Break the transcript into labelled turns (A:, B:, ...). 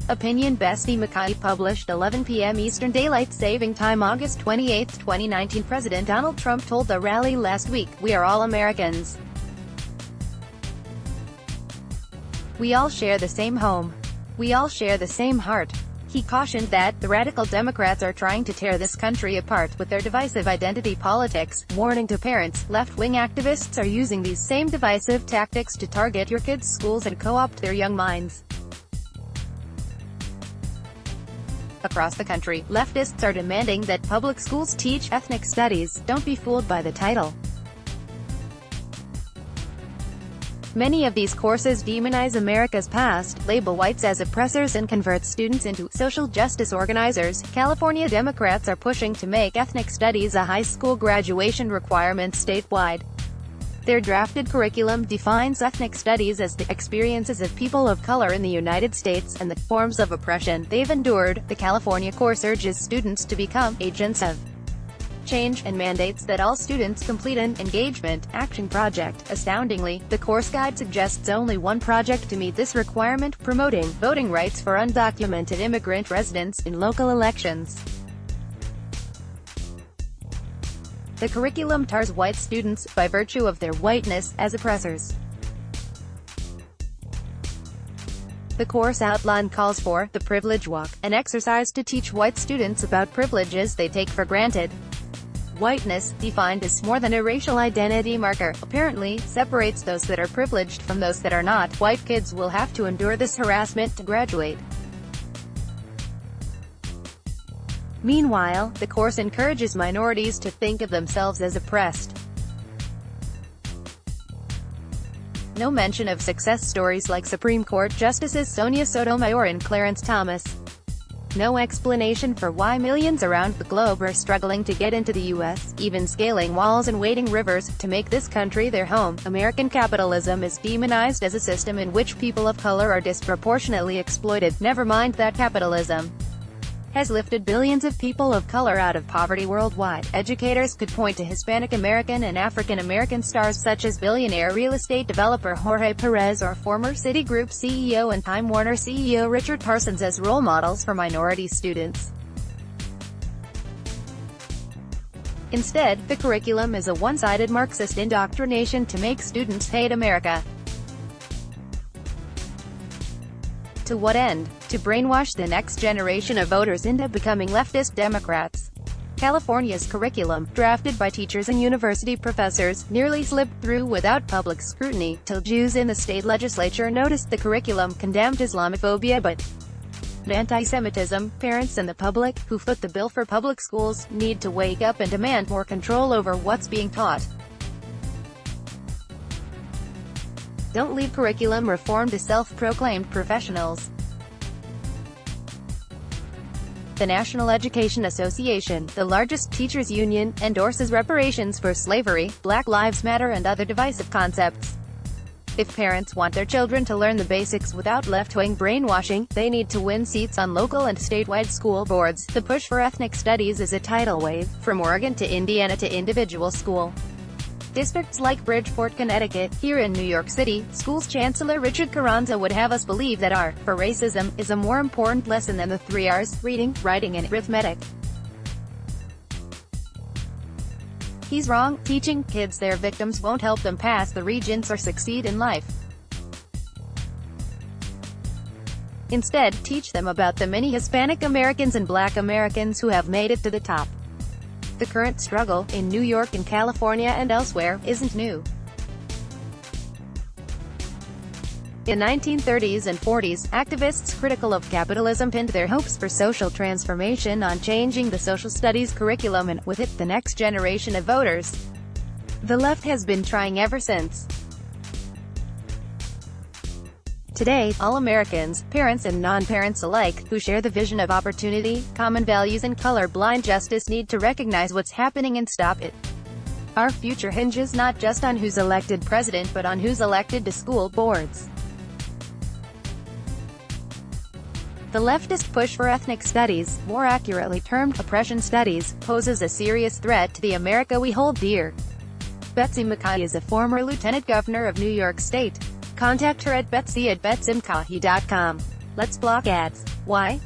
A: Opinion Besty McCaughey published 11 p.m. Eastern Daylight Saving Time August 28, 2019 President Donald Trump told the rally last week, "We are all Americans. We all share the same home. We all share the same heart." He cautioned that the radical Democrats are trying to tear this country apart with their divisive identity politics, warning to parents, left-wing activists are using these same divisive tactics to target your kids' schools and co-opt their young minds. Across the country, leftists are demanding that public schools teach ethnic studies. Don't be fooled by the title. Many of these courses demonize America's past, label whites as oppressors and convert students into social justice organizers. California Democrats are pushing to make ethnic studies a high school graduation requirement statewide. Their drafted curriculum defines ethnic studies as the experiences of people of color in the United States and the forms of oppression they've endured. The California course urges students to become agents of change and mandates that all students complete an engagement action project. Astoundingly, the course guide suggests only one project to meet this requirement: promoting voting rights for undocumented immigrant residents in local elections. The curriculum tars white students, by virtue of their whiteness, as oppressors. The course outline calls for the privilege walk, an exercise to teach white students about privileges they take for granted. Whiteness, defined as more than a racial identity marker, apparently separates those that are privileged from those that are not. White kids will have to endure this harassment to graduate. Meanwhile, the course encourages minorities to think of themselves as oppressed. No mention of success stories like Supreme Court Justices Sonia Sotomayor and Clarence Thomas. No explanation for why millions around the globe are struggling to get into the U.S., even scaling walls and wading rivers, to make this country their home. American capitalism is demonized as a system in which people of color are disproportionately exploited. Never mind that capitalism has lifted billions of people of color out of poverty worldwide. Educators could point to Hispanic American and African American stars such as billionaire real estate developer Jorge Perez or former Citigroup CEO and Time Warner CEO Richard Parsons as role models for minority students. Instead, the curriculum is a one-sided Marxist indoctrination to make students hate America. To what end? To brainwash the next generation of voters into becoming leftist Democrats. California's curriculum, drafted by teachers and university professors, nearly slipped through without public scrutiny, till Jews in the state legislature noticed the curriculum condemned Islamophobia but anti-Semitism. Parents and the public, who foot the bill for public schools, need to wake up and demand more control over what's being taught. Don't leave curriculum reform to self-proclaimed professionals. The National Education Association, the largest teachers' union, endorses reparations for slavery, Black Lives Matter and other divisive concepts. If parents want their children to learn the basics without left-wing brainwashing, they need to win seats on local and statewide school boards. The push for ethnic studies is a tidal wave, from Oregon to Indiana to individual school districts like Bridgeport, Connecticut. Here in New York City, schools chancellor Richard Carranza would have us believe that R for racism is a more important lesson than the 3 R's, reading, writing and arithmetic. He's wrong. Teaching kids their victims won't help them pass the regents or succeed in life. Instead, teach them about the many Hispanic Americans and Black Americans who have made it to the top. The current struggle, in New York and California and elsewhere, isn't new. In 1930s and 40s, activists critical of capitalism pinned their hopes for social transformation on changing the social studies curriculum and, with it, the next generation of voters. The left has been trying ever since. Today, all Americans, parents and non-parents alike, who share the vision of opportunity, common values and color-blind justice need to recognize what's happening and stop it. Our future hinges not just on who's elected president but on who's elected to school boards. The leftist push for ethnic studies, more accurately termed oppression studies, poses a serious threat to the America we hold dear. Besty McCaughey is a former lieutenant governor of New York State. Contact her at betsy@betsimcaughey.com. Let's block ads. Why?